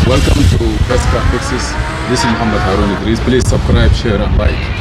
Welcome to Best Car Fixes. This is Mohamed Harun Idris. Please subscribe, share and like.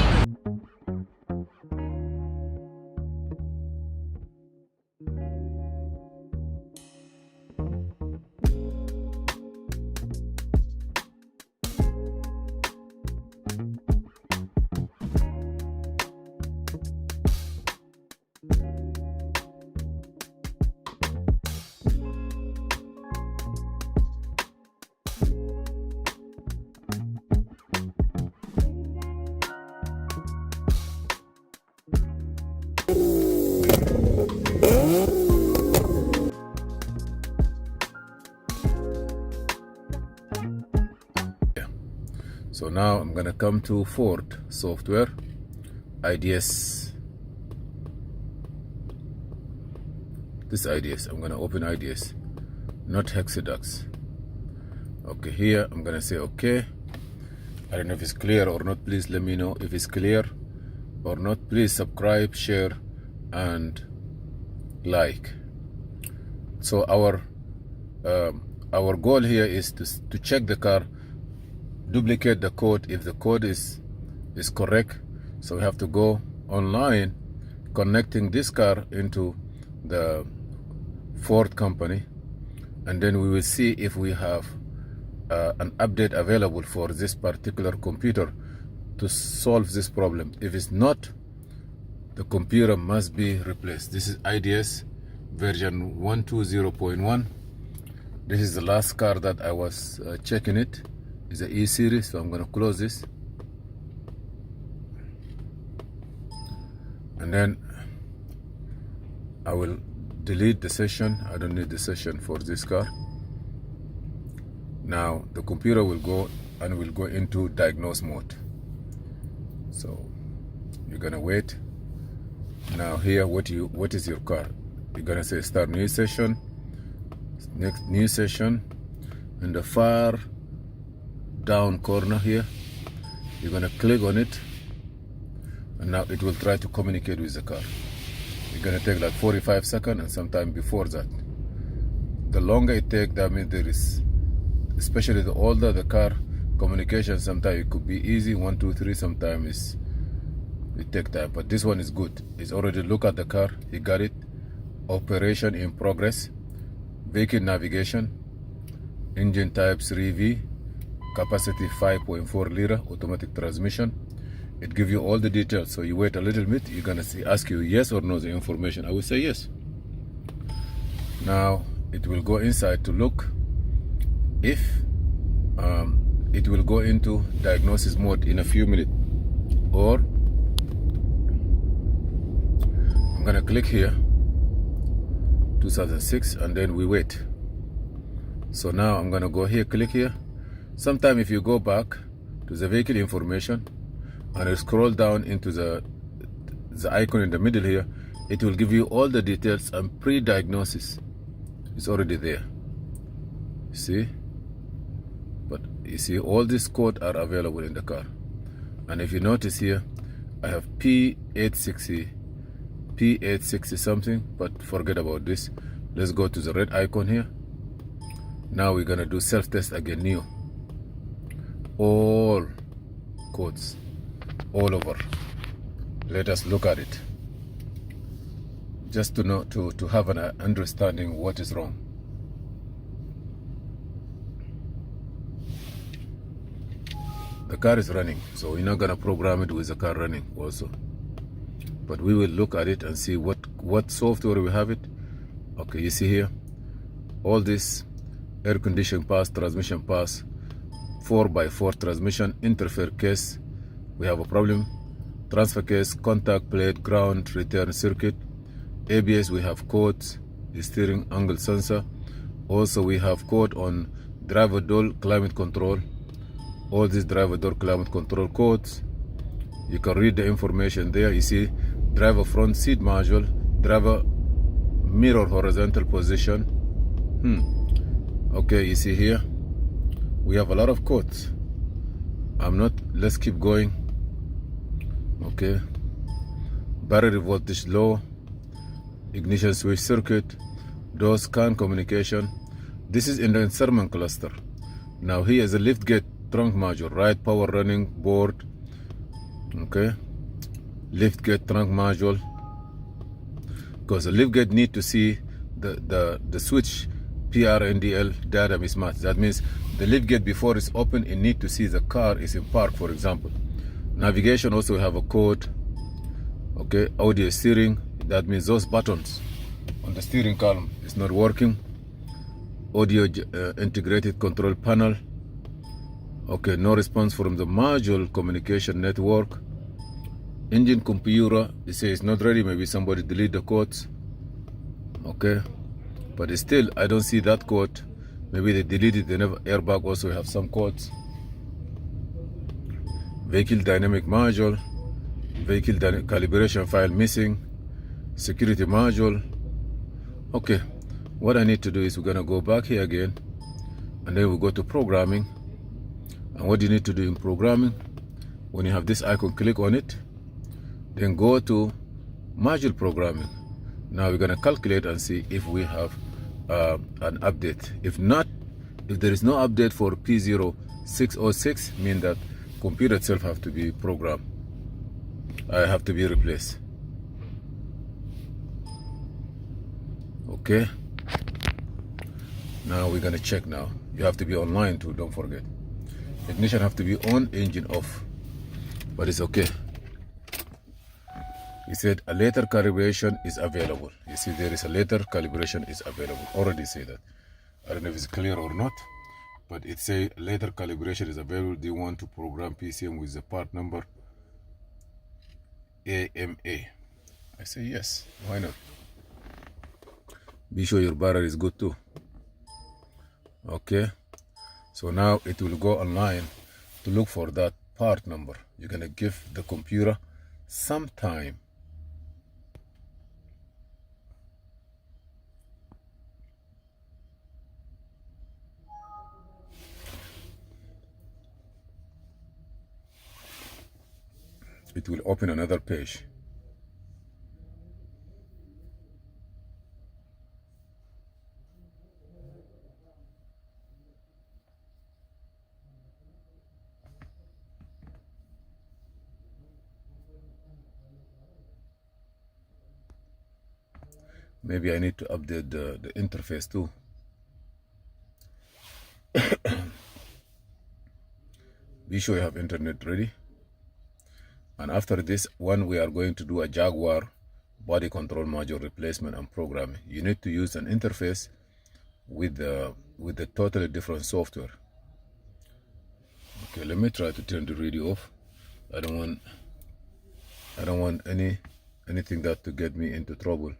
So now I'm gonna come to Ford software, IDS. This IDS, I'm gonna open IDS, not Hexadux. Okay, here I'm gonna say okay. I don't know if it's clear or not. Please let me know if it's clear or not. Please subscribe, share and like. So our goal here is to check the car, duplicate the code if the code is correct. So we have to go online, connecting this car into the Ford company, and then we will see if we have an update available for this particular computer to solve this problem. If it's not, the computer must be replaced. This is IDS version 120.1. This is the last car that I was checking it. It's an E series, so I'm going to close this. And then I will delete the session. I don't need the session for this car. Now the computer will go and will go into diagnose mode. So you're going to wait. Now here, what is your car? You're going to say start new session. Next new session. In the far down corner here, you're going to click on it, and now it will try to communicate with the car. It's going to take like 45 seconds, and sometime before that. The longer it takes, that means there is, especially the older the car, communication sometimes it could be easy, 1 2 3, sometimes it take time. But this one is good. It's already look at the car, he got it. Operation in progress, vehicle navigation, engine type 3V, capacity 5.4 liter, automatic transmission. It gives you all the details. So you wait a little bit, you're gonna ask you yes or no the information. I will say yes. Now it will go inside to look if it will go into diagnosis mode in a few minutes, or I'm gonna click here 2006, and then we wait. So now I'm gonna go here, click here. Sometime if you go back to the vehicle information and you scroll down into the icon in the middle here, it will give you all the details and pre-diagnosis. It's already there. See? But you see all these codes are available in the car. And if you notice here, I have P860 something, but forget about this. Let's go to the red icon here. Now we're gonna do self-test again, new. All codes, all over. Let us look at it, just to know, to have an understanding what is wrong. The car is running, so we're not gonna program it with the car running also, but we will look at it and see what software we have it. Okay, you see here all this: air conditioning pass, transmission pass, 4x4 transmission, interfere case, we have a problem, transfer case, contact plate, ground, return circuit, ABS, we have codes, the steering angle sensor. Also we have code on driver door climate control. All these driver door climate control codes, you can read the information there. You see driver front seat module, driver mirror horizontal position. Okay, you see here we have a lot of codes. Let's keep going. Okay, battery voltage low, ignition switch circuit, door scan communication. This is in the instrument cluster. Now here is a liftgate trunk module, right? Power running board. Okay, liftgate trunk module. Because the liftgate need to see the switch PRNDL data mismatch. That means the liftgate before it's open, it need to see the car is in park, for example. Navigation also have a code. Okay, audio steering. That means those buttons on the steering column is not working. Audio integrated control panel. Okay, no response from the module communication network. Engine computer, it says not ready. Maybe somebody delete the codes. Okay, but still I don't see that code. Maybe they deleted the airbag. Also have some codes. Vehicle dynamic module, vehicle calibration file missing, security module. Okay, what I need to do is we're gonna go back here again, and then we go to programming. And what you need to do in programming, when you have this icon, click on it, then go to module programming. Now we're gonna calculate and see if we have an update. If not, if there is no update for P0606, mean that computer itself have to be programmed. I have to be replaced. Okay. Now we're gonna check now. You have to be online too, don't forget. Ignition have to be on, engine off. But it's okay. He said a later calibration is available. You see there is a later calibration is available. Already say that. I don't know if it's clear or not, but it say later calibration is available. Do you want to program PCM with the part number AMA? I say yes, why not? Be sure your battery is good too. Okay, so now it will go online to look for that part number. You're gonna give the computer some time. It will open another page. Maybe I need to update the interface too. Be sure you have internet ready. And after this one, we are going to do a Jaguar body control module replacement and programming. You need to use an interface with the totally different software. Okay, let me try to turn the radio off. I don't want anything that to get me into trouble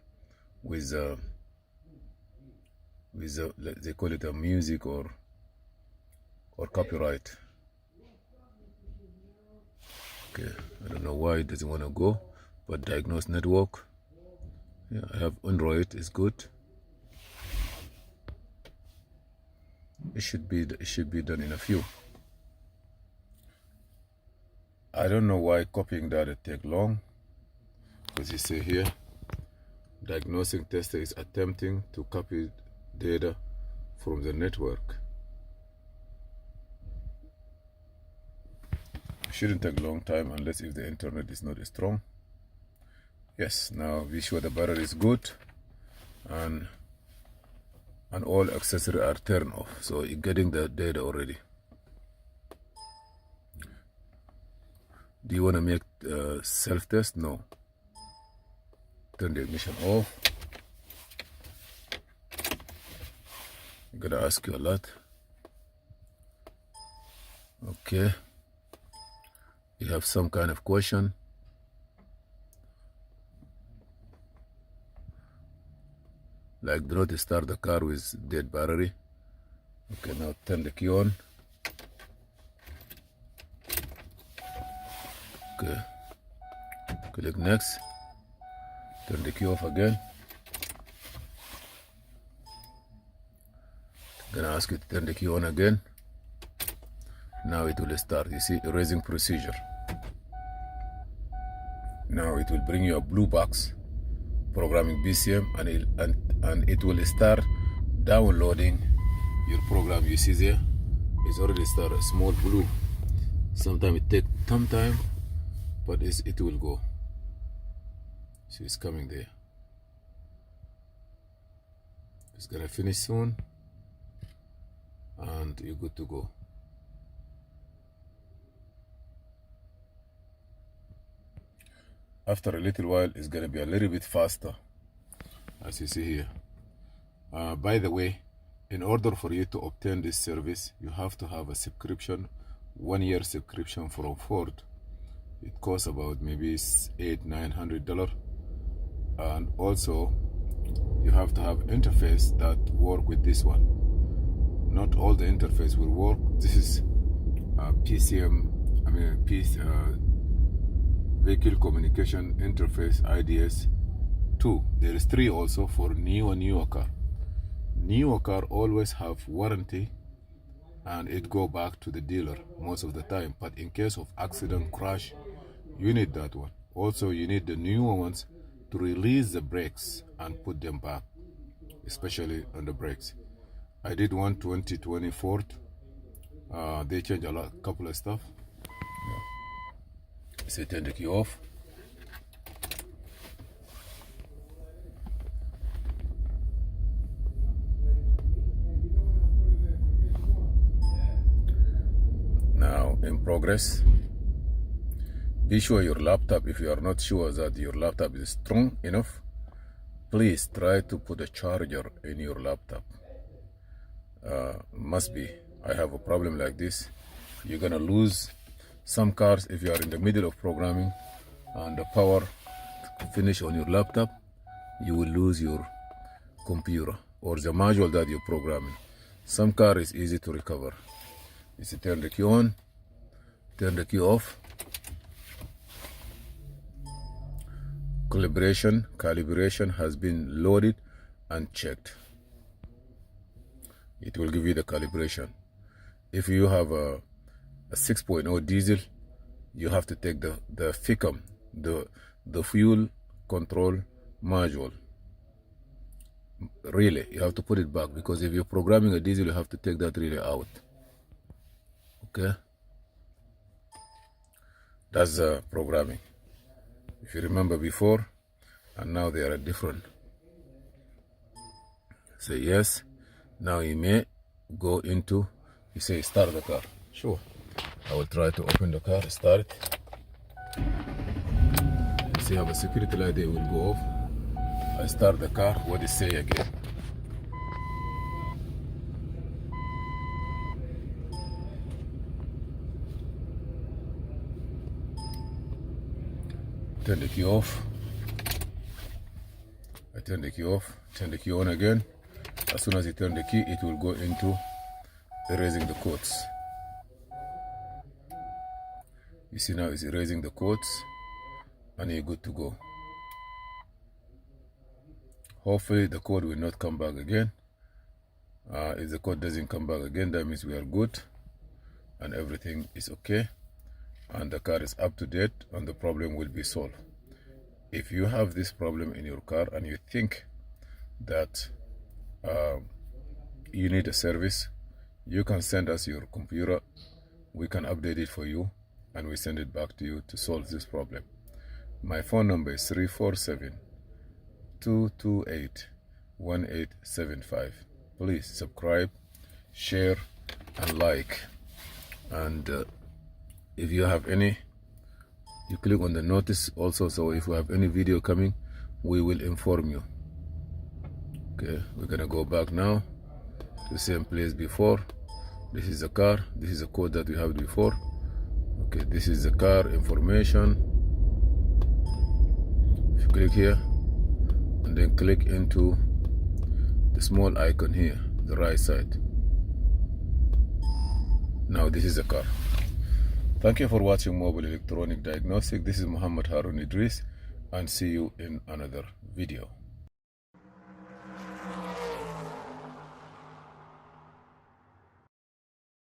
with they call it a music or copyright. Okay, I don't know why it doesn't want to go, but diagnose network. Yeah, I have Android, it's good. It should be done in a few. I don't know why copying data take long, because you see here, diagnosing tester is attempting to copy data from the network. Shouldn't take a long time unless if the internet is not strong. Yes, now be sure the battery is good and all accessories are turned off, so you're getting the data already. Do you want to make self-test? No. Turn the ignition off. I'm gonna ask you a lot. Okay. You have some kind of question. Like, do not start the car with dead battery. Okay, now turn the key on. Okay. Click next. Turn the key off again. Gonna ask you to turn the key on again. Now it will start. You see, erasing procedure. Now it will bring you a blue box, programming PCM, and it will start downloading your program. You see there, it's already started small blue. Sometimes it takes some time, but it will go. See, it's coming there. It's gonna finish soon, and you're good to go. After a little while, it's gonna be a little bit faster, as you see here. By the way, in order for you to obtain this service, you have to have a subscription, 1 year subscription from Ford. It costs about maybe $800–900, and also you have to have interface that work with this one. Not all the interface will work. This is PCM, vehicle communication interface, IDS 2. There is 3 also for newer car. Newer car always have warranty, and it go back to the dealer most of the time. But in case of accident, crash, you need that one. Also, you need the newer ones to release the brakes and put them back, especially on the brakes. I did one 2020 Ford. They changed a couple of stuff. So turn the key off. Now in progress. Be sure your laptop, if you are not sure that your laptop is strong enough, please try to put a charger in your laptop. Must be. I have a problem like this. You're gonna lose some cars if you are in the middle of programming and the power finish on your laptop. You will lose your computer or the module that you're programming. Some car is easy to recover. You see, turn the key on, turn the key off. Calibration has been loaded and checked. It will give you the calibration. If you have a 6.0 diesel, you have to take the FICM, the fuel control module. Relay, you have to put it back, because if you're programming a diesel, you have to take that relay out. Okay, that's programming. If you remember before, and now they are different. Say yes. Now you may go into, you say start the car. Sure. I will try to open the car, start it. You see how the security light there will go off. I start the car, what it say again? Turn the key off. I turn the key off, turn the key on again. As soon as you turn the key, it will go into erasing the codes. You see now it's erasing the codes, and you're good to go. Hopefully the code will not come back again. If the code doesn't come back again, that means we are good and everything is okay, and the car is up to date and the problem will be solved. If you have this problem in your car and you think that you need a service, you can send us your computer. We can update it for you and we send it back to you to solve this problem. My phone number is 347-228-1875. Please subscribe, share and like, and if you have any, you click on the notice also, so if we have any video coming, we will inform you. Okay, we're gonna go back now to the same place before. This is the car, this is the code that we have before. Okay, this is the car information. If you click here and then click into the small icon here, the right side. Now this is the car. Thank you for watching Mobile Electronic Diagnostic. This is Mohamed Harun Idris, and see you in another video.